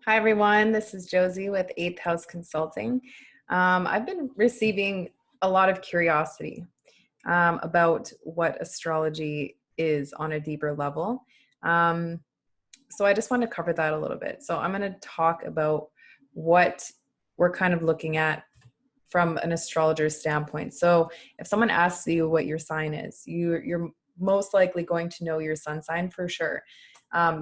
Hi, everyone. This is Josie with Eighth House Consulting. I've been receiving a lot of curiosity about what astrology is on a deeper level. Um, so I just want to cover that a little bit. So I'm going to talk about what we're kind of looking at from an astrologer's standpoint. So if someone asks you what your sign is, you're most likely going to know your sun sign for sure.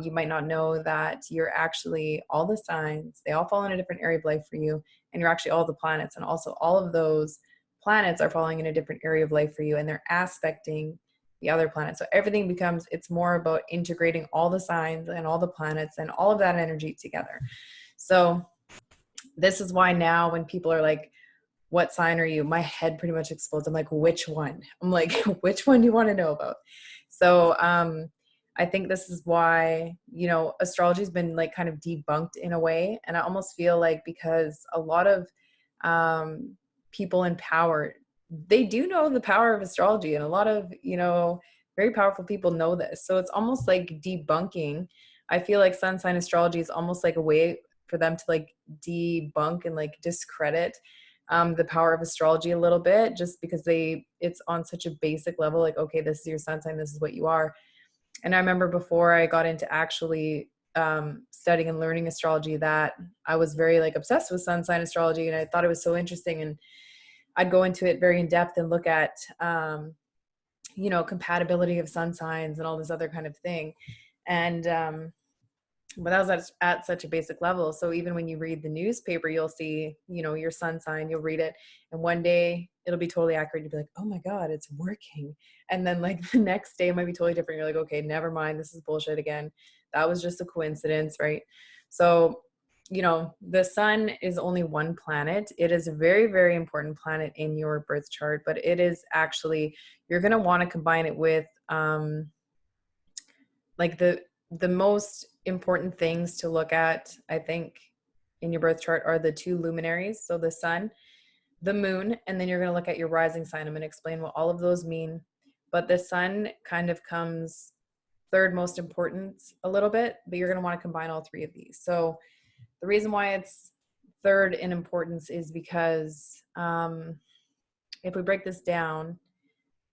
You might not know that you're actually all the signs, they all fall in a different area of life for you, and you're actually all the planets. And also, all of those planets are falling in a different area of life for you, and they're aspecting the other planets. So everything becomes, it's more about integrating all the signs and all the planets and all of that energy together. So, this is why now when people are like, what sign are you? My head pretty much explodes. I'm like, which one? I'm like, which one do you want to know about? So I think this is why, astrology has been like kind of debunked in a way. And I almost feel like because a lot of people in power, they do know the power of astrology, and a lot of, very powerful people know this. So it's almost like debunking. I feel like sun sign astrology is almost like a way for them to like debunk and like discredit the power of astrology a little bit, just because it's on such a basic level, like, okay, this is your sun sign, this is what you are. And I remember before I got into actually studying and learning astrology, that I was very like obsessed with sun sign astrology, and I thought it was so interesting, and I'd go into it very in depth and look at compatibility of sun signs and all this other kind of thing. And but that was at such a basic level. So even when you read the newspaper, you'll see, your sun sign, you'll read it, and one day it'll be totally accurate. You'll be like, oh my God, it's working. And then like the next day it might be totally different. You're like, okay, never mind. This is bullshit again. That was just a coincidence, right? So, the sun is only one planet. It is a very, very important planet in your birth chart, but it is actually, you're going to want to combine it with, like the most important things to look at, I think, in your birth chart are the two luminaries. So the sun, the moon, and then you're going to look at your rising sign. I'm going to explain what all of those mean. But the sun kind of comes third most important a little bit, but you're going to want to combine all three of these. So the reason why it's third in importance is because if we break this down,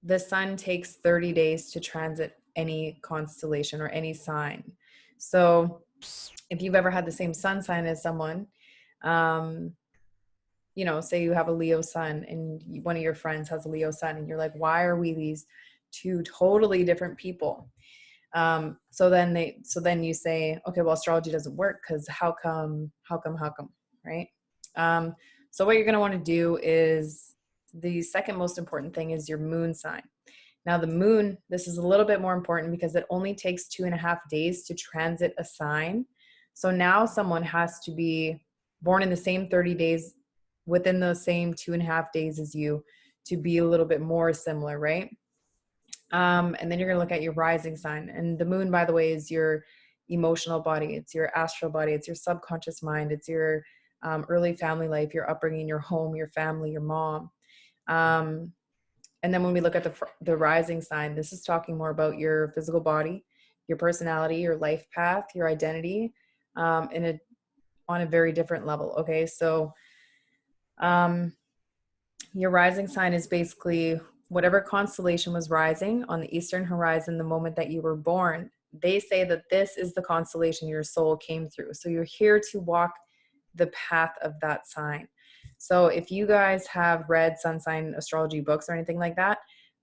the sun takes 30 days to transit any constellation or any sign. So if you've ever had the same sun sign as someone, say you have a Leo sun and one of your friends has a Leo sun, and you're like, why are we these two totally different people? So then you say, okay, well, astrology doesn't work because how come, right? So what you're going to want to do is, the second most important thing is your moon sign. Now the moon, this is a little bit more important because it only takes 2.5 days to transit a sign. So now someone has to be born in the same 30 days within those same 2.5 days as you to be a little bit more similar, right? And then you're going to look at your rising sign. And the moon, by the way, is your emotional body. It's your astral body. It's your subconscious mind. It's your early family life, your upbringing, your home, your family, your mom. And then when we look at the rising sign, this is talking more about your physical body, your personality, your life path, your identity, on a very different level. Okay, so your rising sign is basically whatever constellation was rising on the eastern horizon the moment that you were born. They say that this is the constellation your soul came through. So you're here to walk the path of that sign. So if you guys have read sun sign astrology books or anything like that,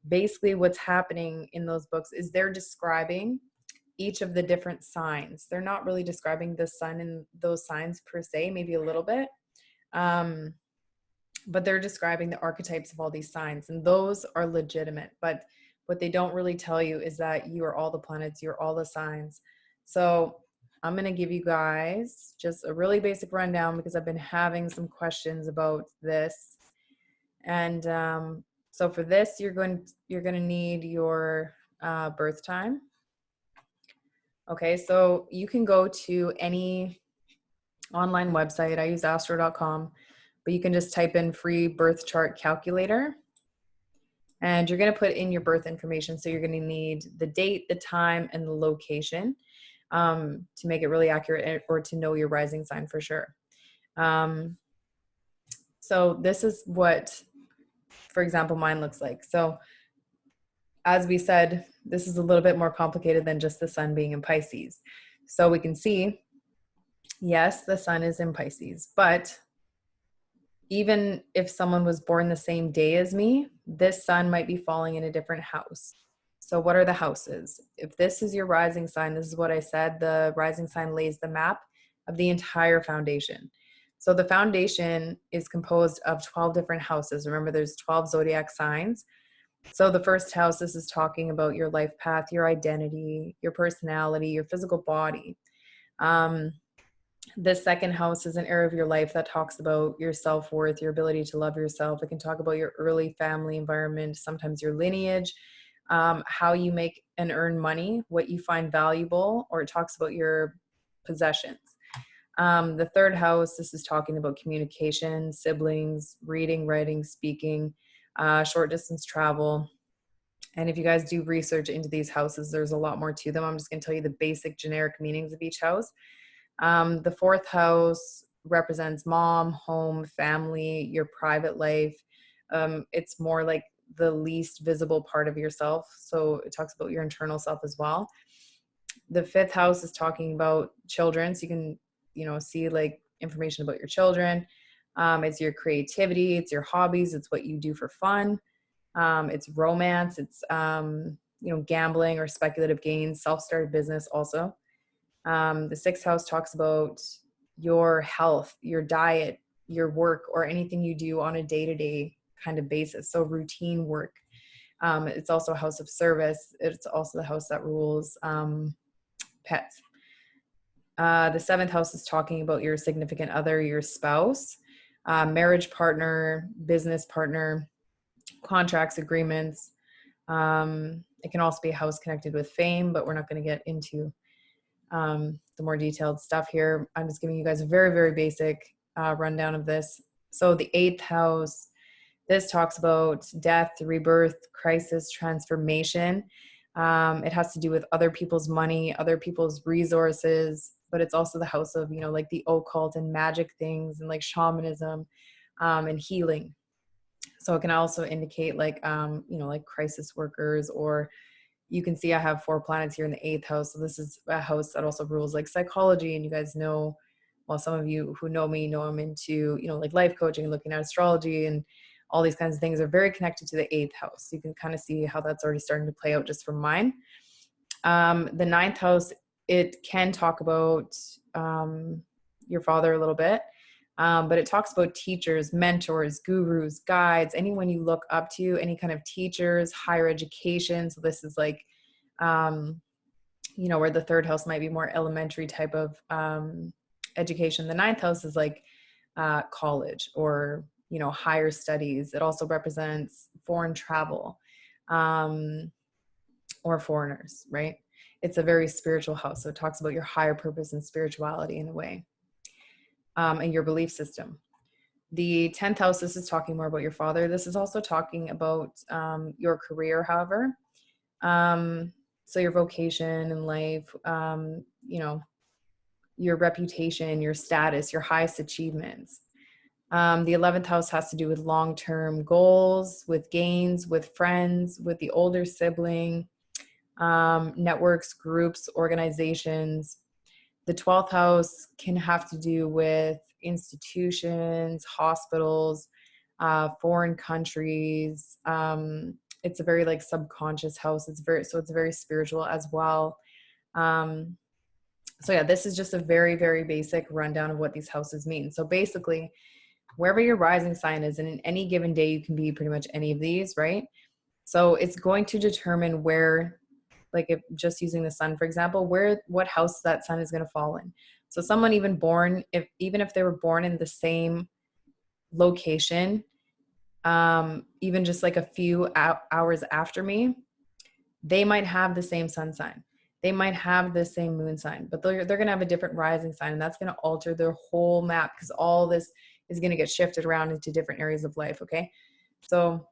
basically what's happening in those books is they're describing each of the different signs. They're not really describing the sun and those signs per se, maybe a little bit. But they're describing the archetypes of all these signs, and those are legitimate. But what they don't really tell you is that you are all the planets, you're all the signs. So I'm going to give you guys just a really basic rundown because I've been having some questions about this. And so for this, you're going to need your birth time. Okay, so you can go to any online website. I use astro.com, but you can just type in free birth chart calculator. And you're going to put in your birth information. So you're going to need the date, the time, and the location. to make it really accurate, or to know your rising sign for sure. So this is what, for example, mine looks like. So as we said, this is a little bit more complicated than just the sun being in Pisces. So we can see, yes, the sun is in Pisces, but even if someone was born the same day as me, this sun might be falling in a different house. So what are the houses? If this is your rising sign, this is what I said, the rising sign lays the map of the entire foundation. So the foundation is composed of 12 different houses. Remember, there's 12 zodiac signs. So the first house, this is talking about your life path, your identity, your personality, your physical body. The second house is an area of your life that talks about your self-worth, your ability to love yourself. It can talk about your early family environment, sometimes your lineage, how you make and earn money, what you find valuable, or it talks about your possessions. The third house, this is talking about communication, siblings, reading, writing, speaking, short distance travel. And if you guys do research into these houses, there's a lot more to them. I'm just going to tell you the basic generic meanings of each house. The fourth house represents mom, home, family, your private life. It's more like the least visible part of yourself. So it talks about your internal self as well. The fifth house is talking about children. So you can, see like information about your children. It's your creativity, it's your hobbies, it's what you do for fun. It's romance, it's, gambling or speculative gains, self-started business also. The sixth house talks about your health, your diet, your work, or anything you do on a day-to-day kind of basis. So routine work. It's also a house of service. It's also the house that rules pets. The seventh house is talking about your significant other, your spouse, marriage partner, business partner, contracts, agreements. It can also be a house connected with fame, but we're not going to get into the more detailed stuff here. I'm just giving you guys a very, very basic rundown of this. So the eighth house, this talks about death, rebirth, crisis, transformation. It has to do with other people's money, other people's resources, but it's also the house of, like the occult and magic things and like shamanism and healing. So it can also indicate like, like crisis workers, or you can see I have 4 planets here in the eighth house. So this is a house that also rules like psychology. And you guys know, well, some of you who know me know I'm into, like life coaching and looking at astrology, and all these kinds of things are very connected to the eighth house. So you can kind of see how that's already starting to play out just from mine. The ninth house, it can talk about your father a little bit. But it talks about teachers, mentors, gurus, guides, anyone you look up to, any kind of teachers, higher education. So this is like, where the third house might be more elementary type of education. The ninth house is like college or, higher studies. It also represents foreign travel or foreigners, right? It's a very spiritual house. So it talks about your higher purpose and spirituality in a way. And your belief system. The 10th house, this is talking more about your father. This is also talking about your career, however. So your vocation in life, your reputation, your status, your highest achievements. The 11th house has to do with long-term goals, with gains, with friends, with the older sibling, networks, groups, organizations. The 12th house can have to do with institutions, hospitals, foreign countries. It's a very like subconscious house. It's very spiritual as well. So yeah, this is just a very, very basic rundown of what these houses mean. So basically, wherever your rising sign is, and in any given day, you can be pretty much any of these, right? So it's going to determine where, like if just using the sun, for example, what house that sun is going to fall in. So someone even if they were born in the same location, even just like a few hours after me, they might have the same sun sign. They might have the same moon sign, but they're going to have a different rising sign, and that's going to alter their whole map, because all this is going to get shifted around into different areas of life. Okay. So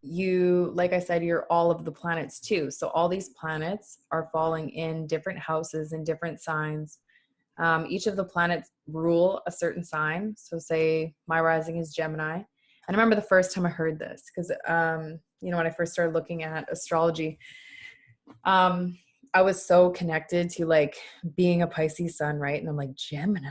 you, like I said, you're all of the planets too. So all these planets are falling in different houses and different signs. Each of the planets rule a certain sign. So say my rising is Gemini. And I remember the first time I heard this because, when I first started looking at astrology, I was so connected to like being a Pisces sun, right? And I'm like, Gemini,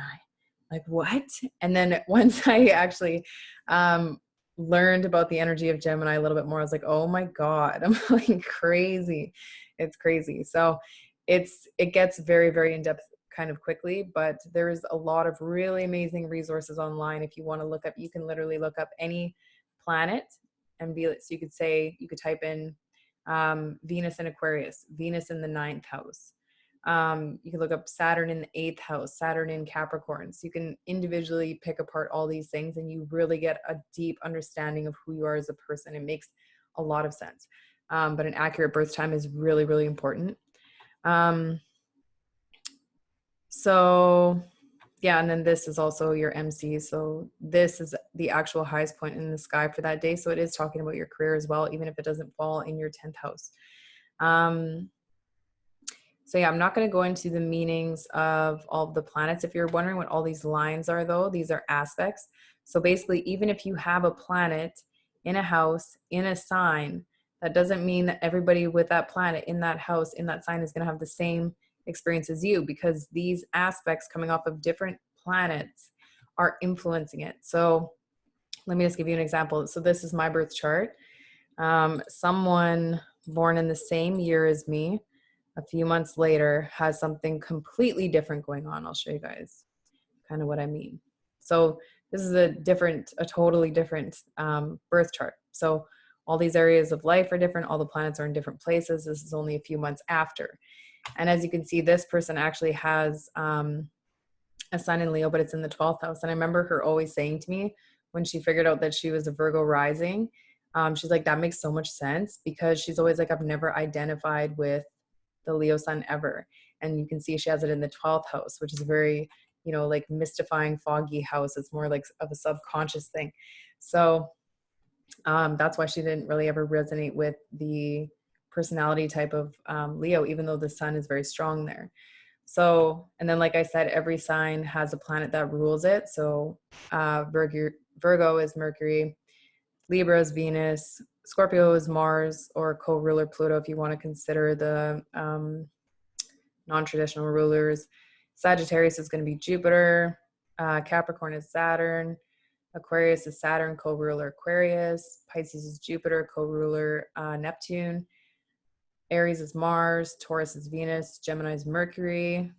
like what? And then once I actually um, learned about the energy of Gemini a little bit more, I was like, oh my God, I'm like crazy. It's crazy. So it gets very, very in depth kind of quickly, but there's a lot of really amazing resources online. If you want to look up, you can literally look up any planet and so you could type in Venus in Aquarius, Venus in the ninth house. You can look up Saturn in the eighth house, Saturn in Capricorn. So you can individually pick apart all these things and you really get a deep understanding of who you are as a person. It makes a lot of sense. But an accurate birth time is really, really important. So yeah, and then this is also your MC. So this is the actual highest point in the sky for that day. So it is talking about your career as well, even if it doesn't fall in your 10th house. So yeah, I'm not going to go into the meanings of all of the planets. If you're wondering what all these lines are though, these are aspects. So basically, even if you have a planet in a house, in a sign, that doesn't mean that everybody with that planet in that house, in that sign is going to have the same experience as you, because these aspects coming off of different planets are influencing it. So let me just give you an example. So this is my birth chart. Someone born in the same year as me, a few months later, has something completely different going on. I'll show you guys kind of what I mean. So this is a totally different birth chart. So all these areas of life are different. All the planets are in different places. This is only a few months after. And as you can see, this person actually has a sun in Leo, but it's in the 12th house. And I remember her always saying to me when she figured out that she was a Virgo rising, she's like, that makes so much sense, because she's always like, I've never identified with the Leo sun ever. And you can see she has it in the 12th house, which is a very, like mystifying, foggy house. It's more like of a subconscious thing. So that's why she didn't really ever resonate with the personality type of Leo, even though the sun is very strong there. So, and then like I said, every sign has a planet that rules it. So Virgo is Mercury, Libra is Venus, Scorpio is Mars, or co-ruler Pluto if you want to consider the non-traditional rulers. Sagittarius is going to be Jupiter, Capricorn is Saturn, Aquarius is Saturn, co-ruler Aquarius, Pisces is Jupiter, co-ruler Neptune, Aries is Mars, Taurus is Venus, Gemini is Mercury,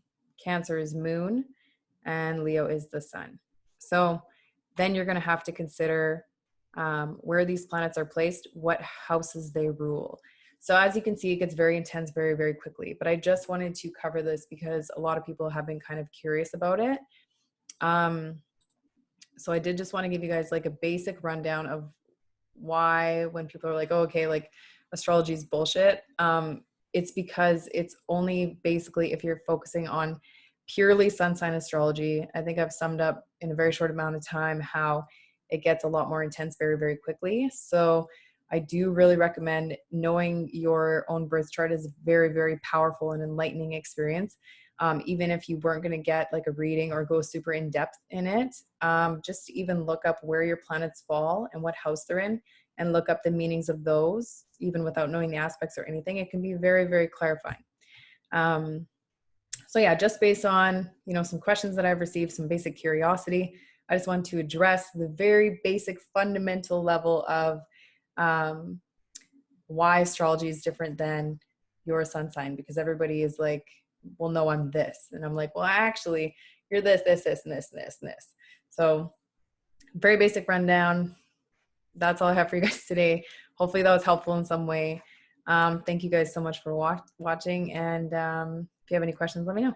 Cancer is Moon, and Leo is the Sun. So then you're going to have to consider where these planets are placed, what houses they rule. So as you can see, it gets very intense very, very quickly. But I just wanted to cover this because a lot of people have been kind of curious about it. So I did just want to give you guys like a basic rundown of why, when people are like, oh, okay, like astrology is bullshit. It's because it's only basically if you're focusing on purely sun sign astrology. I think I've summed up in a very short amount of time how it gets a lot more intense very, very quickly. So I do really recommend knowing your own birth chart is a very, very powerful and enlightening experience. Even if you weren't going to get like a reading or go super in depth in it, just even look up where your planets fall and what house they're in, and look up the meanings of those, even without knowing the aspects or anything. It can be very, very clarifying. So yeah, just based on, some questions that I've received, some basic curiosity, I just want to address the very basic fundamental level of why astrology is different than your sun sign, because everybody is like, well, no, I'm this. And I'm like, well, actually, you're this, this, this, and this, and this, and this. So very basic rundown. That's all I have for you guys today. Hopefully that was helpful in some way. Thank you guys so much for watching. And if you have any questions, let me know.